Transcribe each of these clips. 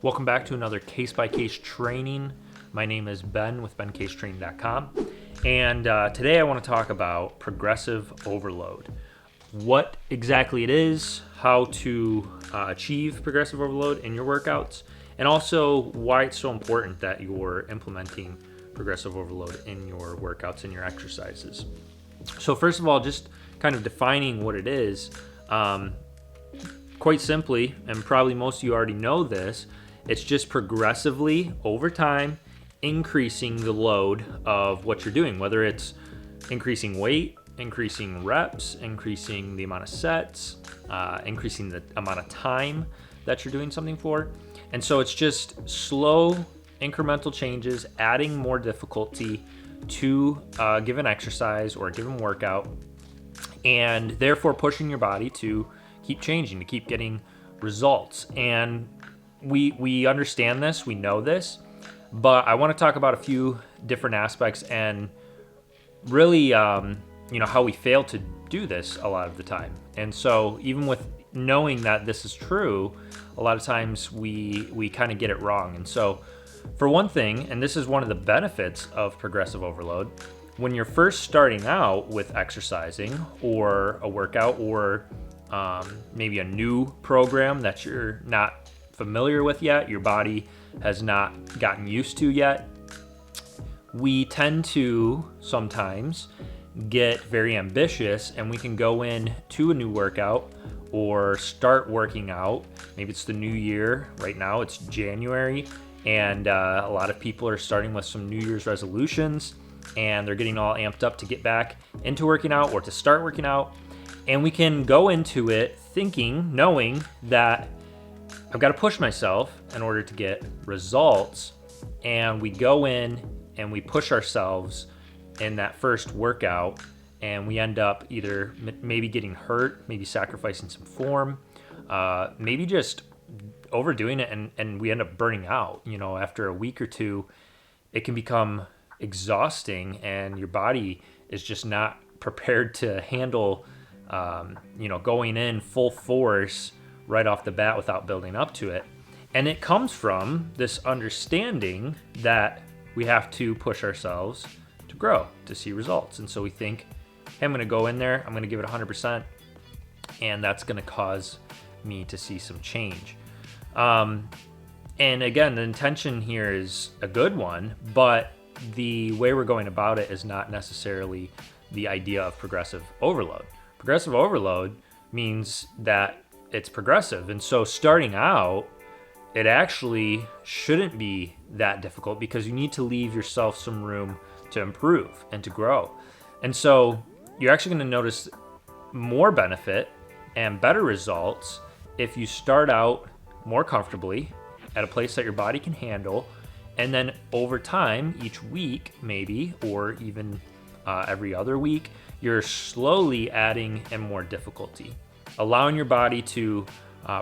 Welcome back to another case-by-case training. My name is Ben with bencasetraining.com, and today I want to talk about progressive overload. What exactly it is, how to achieve progressive overload in your workouts, and also why it's so important that you're implementing progressive overload in your workouts and your exercises. So first of all, just kind of defining what it is. Quite simply, and probably most of you already know this, it's just progressively over time increasing the load of what you're doing, whether it's increasing weight, increasing reps, increasing the amount of sets, increasing the amount of time that you're doing something for. And so it's just slow incremental changes, adding more difficulty to a given exercise or a given workout, and therefore pushing your body to keep changing, to keep getting results. And we understand this, we know this, but I want to talk about a few different aspects and really, how we fail to do this a lot of the time. And so even with knowing that this is true, a lot of times we kind of get it wrong. And so for one thing, and this is one of the benefits of progressive overload, when you're first starting out with exercising or a workout or maybe a new program that you're not familiar with yet, your body has not gotten used to yet, we tend to sometimes get very ambitious, and we can go in to a new workout or start working out. Maybe it's the new year. Right now it's January, and a lot of people are starting with some New Year's resolutions, and they're getting all amped up to get back into working out or to start working out. And we can go into it thinking, knowing that I've got to push myself in order to get results. And we go in and we push ourselves in that first workout, and we end up either maybe getting hurt, maybe sacrificing some form, maybe just overdoing it, and we end up burning out. After a week or two, it can become exhausting, and your body is just not prepared to handle going in full force right off the bat without building up to it. And it comes from this understanding that we have to push ourselves to grow, to see results. And so we think, hey, I'm going to go in there, I'm going to give it 100%, and that's going to cause me to see some change. And again, the intention here is a good one, but the way we're going about it is not necessarily the idea of progressive overload. Progressive overload means that it's progressive. And so starting out, it actually shouldn't be that difficult because you need to leave yourself some room to improve and to grow. And so you're actually going to notice more benefit and better results if you start out more comfortably at a place that your body can handle, and then over time, each week maybe, or even every other week, you're slowly adding in more difficulty, allowing your body to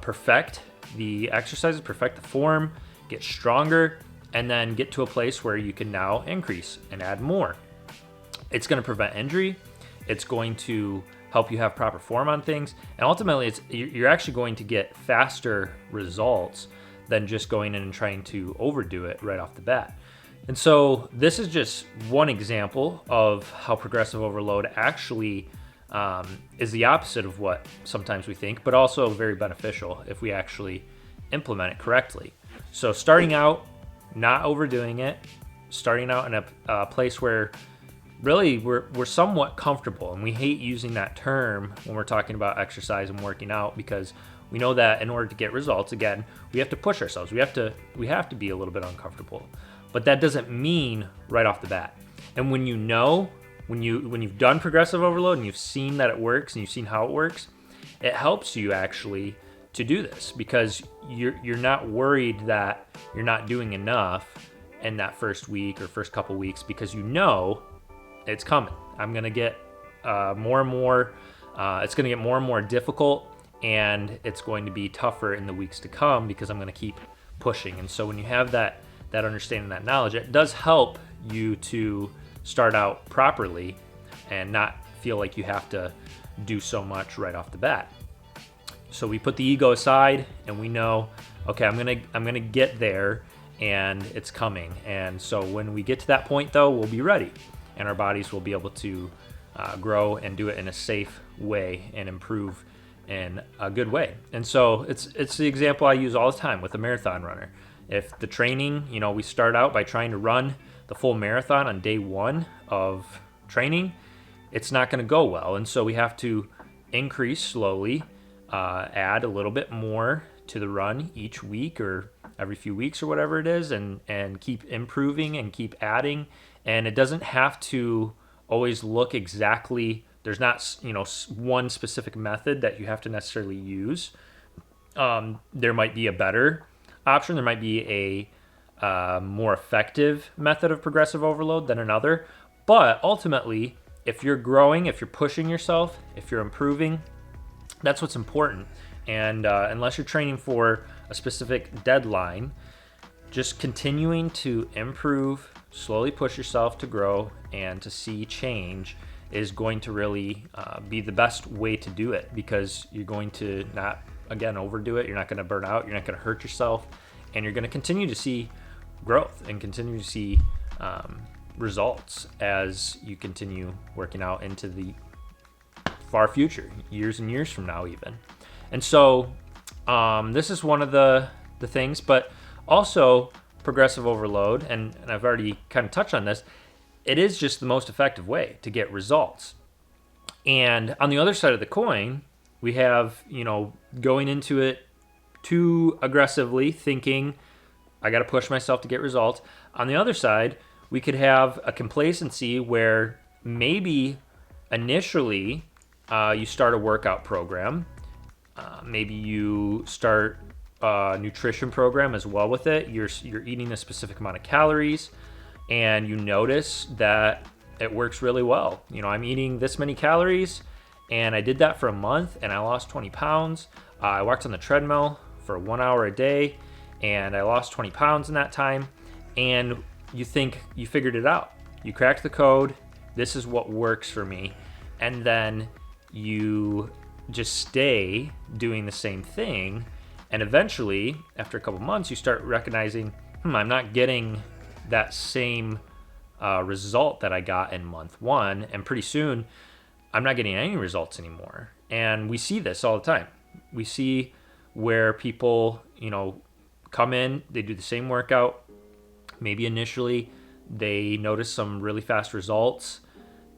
perfect the exercises, perfect the form, get stronger, and then get to a place where you can now increase and add more. It's going to prevent injury. It's going to help you have proper form on things. And ultimately, you're actually going to get faster results than just going in and trying to overdo it right off the bat. And so this is just one example of how progressive overload actually is the opposite of what sometimes we think, but also very beneficial if we actually implement it correctly. So starting out, not overdoing it, starting out in a place where really we're somewhat comfortable, and we hate using that term when we're talking about exercise and working out, because we know that in order to get results, again, we have to push ourselves. We have to be a little bit uncomfortable. But that doesn't mean right off the bat. And when you've done progressive overload and you've seen that it works and you've seen how it works, it helps you actually to do this, because you're not worried that you're not doing enough in that first week or first couple weeks, because you know it's coming. I'm going to get more and more, it's going to get more and more difficult, and it's going to be tougher in the weeks to come because I'm going to keep pushing. And so when you have that understanding, that knowledge, it does help you to start out properly and not feel like you have to do so much right off the bat. So we put the ego aside and we know, okay, I'm gonna get there, and it's coming. And so when we get to that point, though, we'll be ready, and our bodies will be able to grow and do it in a safe way and improve in a good way. And so it's the example I use all the time with a marathon runner. If the training, we start out by trying to run the full marathon on day one of training, it's not going to go well. And so we have to increase slowly, add a little bit more to the run each week or every few weeks or whatever it is, and keep improving and keep adding. And it doesn't have to always look exactly, there's not one specific method that you have to necessarily use. There might be a better option. There might be a more effective method of progressive overload than another. But ultimately, if you're growing, if you're pushing yourself, if you're improving, that's what's important. And unless you're training for a specific deadline, just continuing to improve, slowly push yourself to grow and to see change is going to really be the best way to do it, because you're going to not, again, overdo it. You're not going to burn out. You're not going to hurt yourself. And you're going to continue to see growth and continue to see results as you continue working out into the far future, years and years from now even. And so this is one of the things, but also progressive overload, and I've already kind of touched on this, it is just the most effective way to get results. And on the other side of the coin, we have, going into it too aggressively, thinking, I got to push myself to get results. On the other side, we could have a complacency where maybe initially you start a workout program. Maybe you start a nutrition program as well with it. You're eating a specific amount of calories, and you notice that it works really well. I'm eating this many calories, and I did that for a month, and I lost 20 pounds. I walked on the treadmill for 1 hour a day, and I lost 20 pounds in that time. And you think you figured it out. You cracked the code. This is what works for me. And then you just stay doing the same thing. And eventually, after a couple months, you start recognizing, I'm not getting that same result that I got in month one. And pretty soon, I'm not getting any results anymore. And we see this all the time. We see where people, come in, they do the same workout. Maybe initially they notice some really fast results,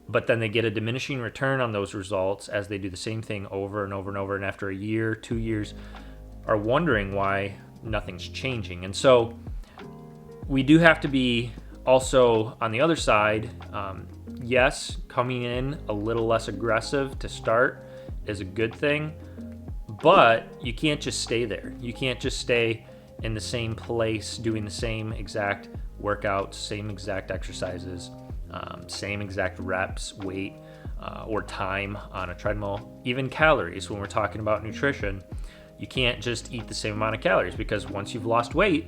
but then they get a diminishing return on those results as they do the same thing over and over and over. And after a year, 2 years, are wondering why nothing's changing. And so we do have to be also on the other side. Yes, coming in a little less aggressive to start is a good thing, but you can't just stay there. You can't just stay in the same place doing the same exact workouts, same exact exercises, same exact reps, weight, or time on a treadmill, even calories. When we're talking about nutrition, you can't just eat the same amount of calories, because once you've lost weight,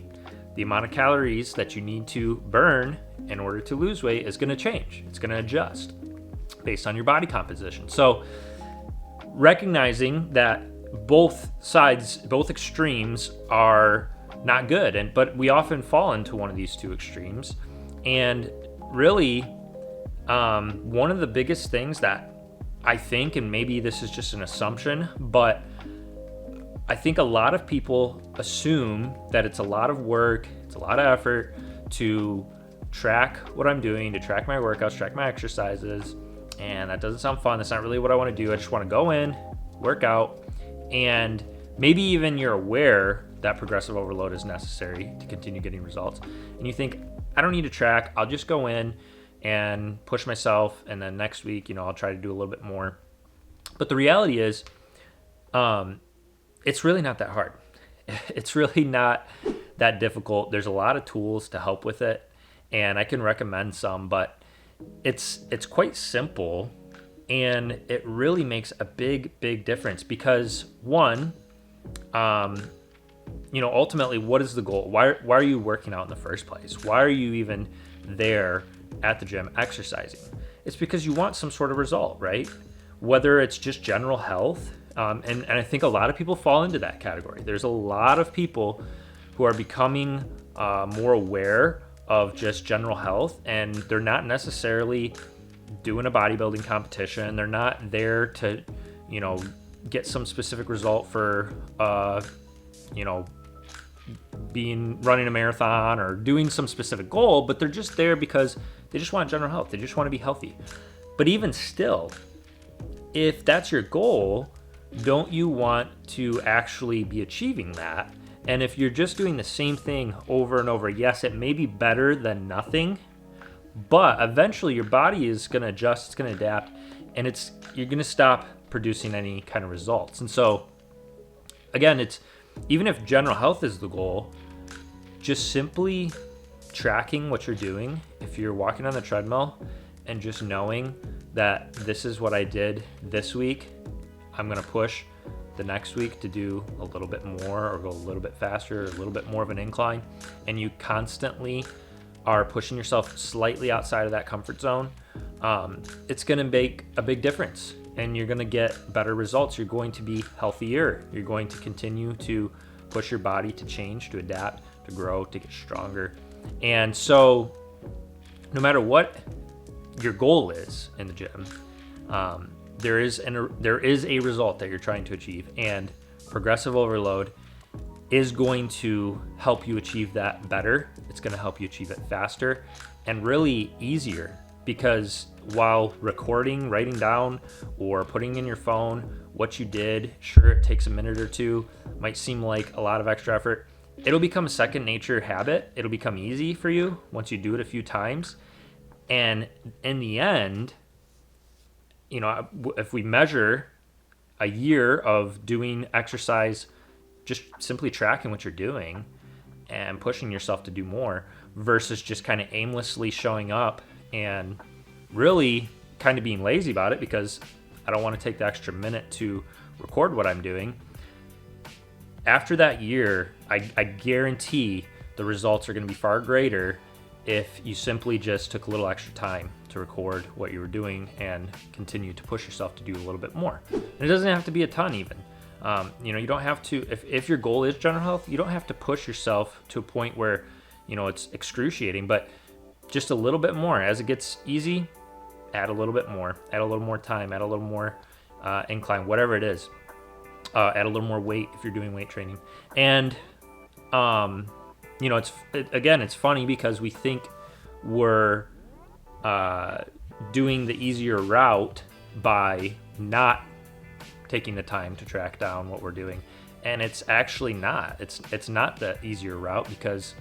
the amount of calories that you need to burn in order to lose weight is going to change. It's going to adjust based on your body composition. So recognizing that both sides, both extremes are not good, but we often fall into one of these two extremes. And really, one of the biggest things that I think, and maybe this is just an assumption, but I think a lot of people assume that it's a lot of work, it's a lot of effort to track what I'm doing, to track my workouts, track my exercises, and that doesn't sound fun. That's not really what I want to do. I just want to go in, work out, and maybe even you're aware that progressive overload is necessary to continue getting results, and you think, I don't need to track, I'll just go in and push myself, and then next week, I'll try to do a little bit more. But the reality is, it's really not that hard. It's really not that difficult. There's a lot of tools to help with it, and I can recommend some, but it's quite simple, and it really makes a big difference, because one, ultimately, what is the goal? Why are you working out in the first place? Why are you even there at the gym exercising? It's because you want some sort of result, right? Whether it's just general health, And I think a lot of people fall into that category. There's a lot of people who are becoming more aware of just general health, and they're not necessarily doing a bodybuilding competition. They're not there to, get some specific result for, running a marathon or doing some specific goal, but they're just there because they just want general health. They just want to be healthy. But even still, if that's your goal, don't you want to actually be achieving that? And if you're just doing the same thing over and over, yes, it may be better than nothing, but eventually your body is going to adjust, it's going to adapt, and you're going to stop producing any kind of results. And so, again, even if general health is the goal, just simply tracking what you're doing. If you're walking on the treadmill and just knowing that this is what I did this week, I'm going to push the next week to do a little bit more or go a little bit faster or a little bit more of an incline, and you constantly are pushing yourself slightly outside of that comfort zone, it's going to make a big difference, and you're going to get better results. You're going to be healthier. You're going to continue to push your body to change, to adapt, to grow, to get stronger. And so no matter what your goal is in the gym, there is a result that you're trying to achieve, and progressive overload is going to help you achieve that better. It's going to help you achieve it faster and really easier, because while recording, writing down, or putting in your phone what you did, sure, it takes a minute or two, might seem like a lot of extra effort. It'll become a second nature habit. It'll become easy for you once you do it a few times. And in the end, if we measure a year of doing exercise, just simply tracking what you're doing and pushing yourself to do more versus just kind of aimlessly showing up and really kind of being lazy about it because I don't want to take the extra minute to record what I'm doing. After that year, I guarantee the results are going to be far greater if you simply just took a little extra time to record what you were doing and continue to push yourself to do a little bit more. And it doesn't have to be a ton even. You don't have to, if your goal is general health, you don't have to push yourself to a point where, it's excruciating, but just a little bit more. As it gets easy, add a little bit more, add a little more time, add a little more incline, whatever it is. Add a little more weight if you're doing weight training. And, it's funny because we think we're doing the easier route by not taking the time to track down what we're doing. And it's actually not. It's not the easier route, because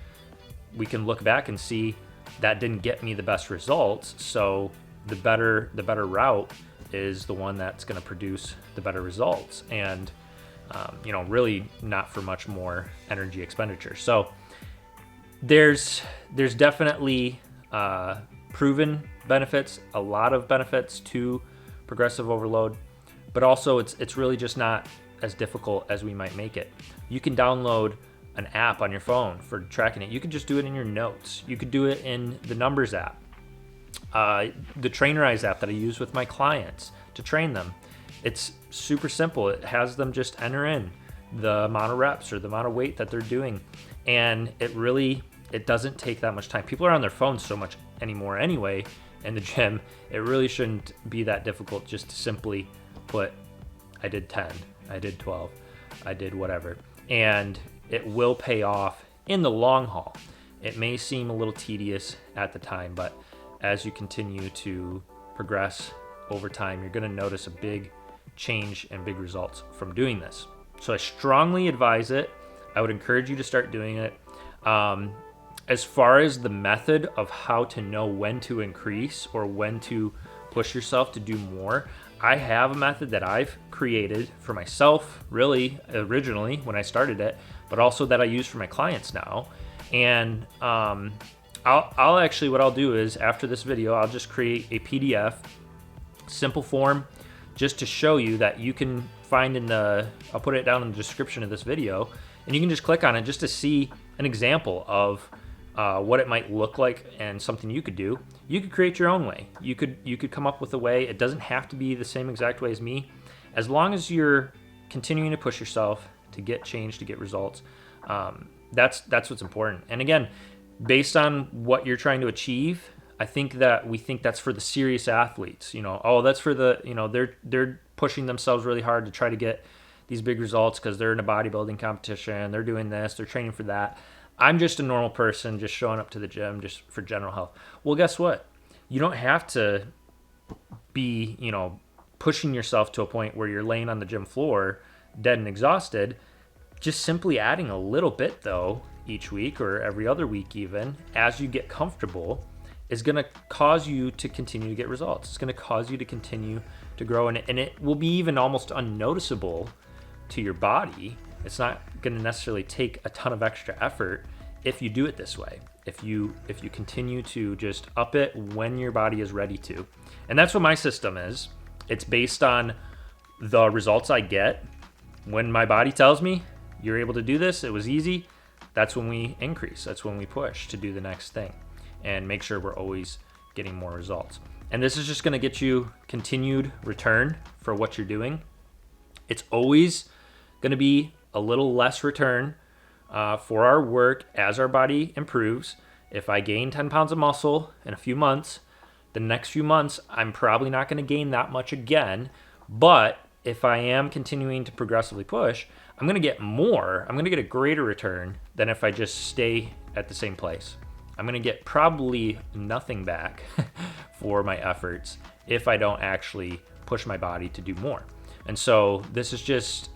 we can look back and see that didn't get me the best results. So the better route is the one that's going to produce the better results, and really not for much more energy expenditure. So there's definitely proven benefits, a lot of benefits to progressive overload, but also it's really just not as difficult as we might make it. You can download an app on your phone for tracking it. You could just do it in your notes. You could do it in the Numbers app, the Trainerize app that I use with my clients to train them. It's super simple. It has them just enter in the amount of reps or the amount of weight that they're doing, and it doesn't take that much time. People are on their phones so much anymore anyway in the gym. It really shouldn't be that difficult just to simply put, I did 10, I did 12, I did whatever, and it will pay off in the long haul. It may seem a little tedious at the time, but as you continue to progress over time, you're going to notice a big change and big results from doing this. So I strongly advise it. I would encourage you to start doing it. As far as the method of how to know when to increase or when to push yourself to do more, I have a method that I've created for myself, really originally when I started it, but also that I use for my clients now. And I'll actually, what I'll do is after this video, I'll just create a PDF, simple form, just to show you that you can find I'll put it down in the description of this video, and you can just click on it just to see an example of what it might look like and something you could do. You could create your own way. You could come up with a way. It doesn't have to be the same exact way as me. As long as you're continuing to push yourself to get change, to get results. That's what's important. And again, based on what you're trying to achieve, I think that we think that's for the serious athletes. Oh, that's for the, they're pushing themselves really hard to try to get these big results because they're in a bodybuilding competition, they're doing this, they're training for that. I'm just a normal person just showing up to the gym just for general health. Well, guess what? You don't have to be, pushing yourself to a point where you're laying on the gym floor dead and exhausted. Just simply adding a little bit, though, each week or every other week even, as you get comfortable, is going to cause you to continue to get results. It's going to cause you to continue to grow, and it will be even almost unnoticeable to your body. It's not going to necessarily take a ton of extra effort if you do it this way. If you continue to just up it when your body is ready to. And that's what my system is. It's based on the results I get. When my body tells me, you're able to do this, it was easy, that's when we increase. That's when we push to do the next thing and make sure we're always getting more results. And this is just going to get you continued return for what you're doing. It's always going to be a little less return for our work as our body improves. If I gain 10 pounds of muscle in a few months, the next few months, I'm probably not going to gain that much again. But if I am continuing to progressively push, I'm going to get more. I'm going to get a greater return than if I just stay at the same place. I'm going to get probably nothing back for my efforts if I don't actually push my body to do more. And so this is just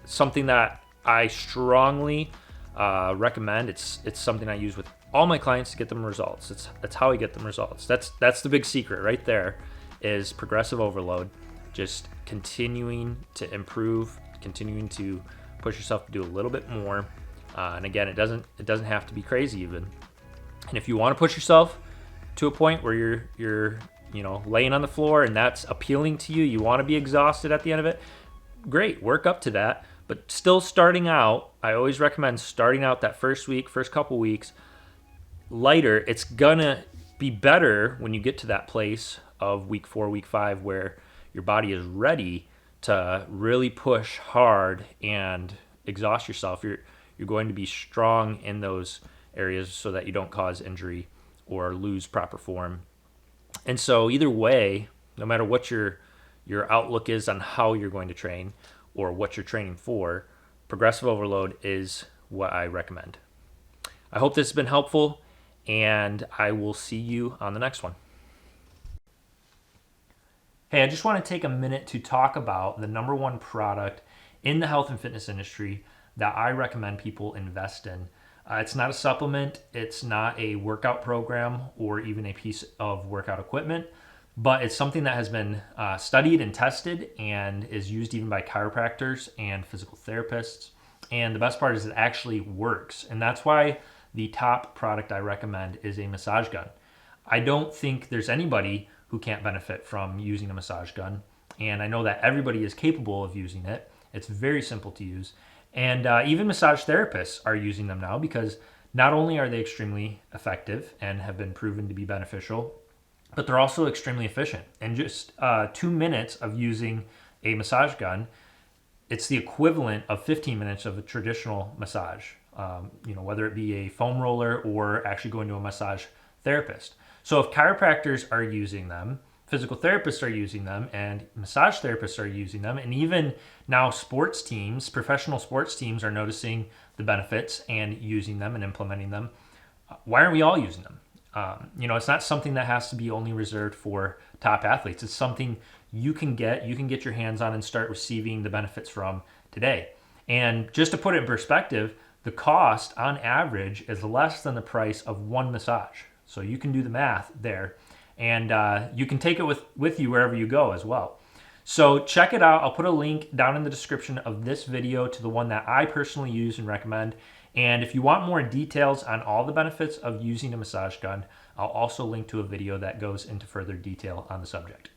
something that I strongly recommend. It's something I use with all my clients to get them results. That's how I get them results. That's the big secret right there, is progressive overload. Just continuing to improve, continuing to push yourself to do a little bit more. And again, it doesn't have to be crazy even. And if you want to push yourself to a point where you're laying on the floor and that's appealing to you, you want to be exhausted at the end of it, great, work up to that. But still starting out, I always recommend starting out that first couple weeks lighter. It's gonna be better when you get to that place of week 4, week 5, where your body is ready to really push hard and exhaust yourself. You're going to be strong in those areas so that you don't cause injury or lose proper form. And so either way, no matter what your outlook is on how you're going to train or what you're training for, progressive overload is what I recommend. I hope this has been helpful, and I will see you on the next one. Hey, I just want to take a minute to talk about the number one product in the health and fitness industry that I recommend people invest in. It's not a supplement, it's not a workout program or even a piece of workout equipment, but it's something that has been studied and tested and is used even by chiropractors and physical therapists. And the best part is it actually works. And that's why the top product I recommend is a massage gun. I don't think there's anybody who can't benefit from using a massage gun. And I know that everybody is capable of using it. It's very simple to use. And even massage therapists are using them now because not only are they extremely effective and have been proven to be beneficial, but they're also extremely efficient. And just 2 minutes of using a massage gun, it's the equivalent of 15 minutes of a traditional massage, whether it be a foam roller or actually going to a massage therapist. So if chiropractors are using them, physical therapists are using them, and massage therapists are using them, and even now sports teams, professional sports teams are noticing the benefits and using them and implementing them, why aren't we all using them? It's not something that has to be only reserved for top athletes. It's something you can get your hands on and start receiving the benefits from today. And just to put it in perspective, the cost on average is less than the price of one massage. So you can do the math there, and you can take it with you wherever you go as well. So check it out. I'll put a link down in the description of this video to the one that I personally use and recommend. And if you want more details on all the benefits of using a massage gun, I'll also link to a video that goes into further detail on the subject.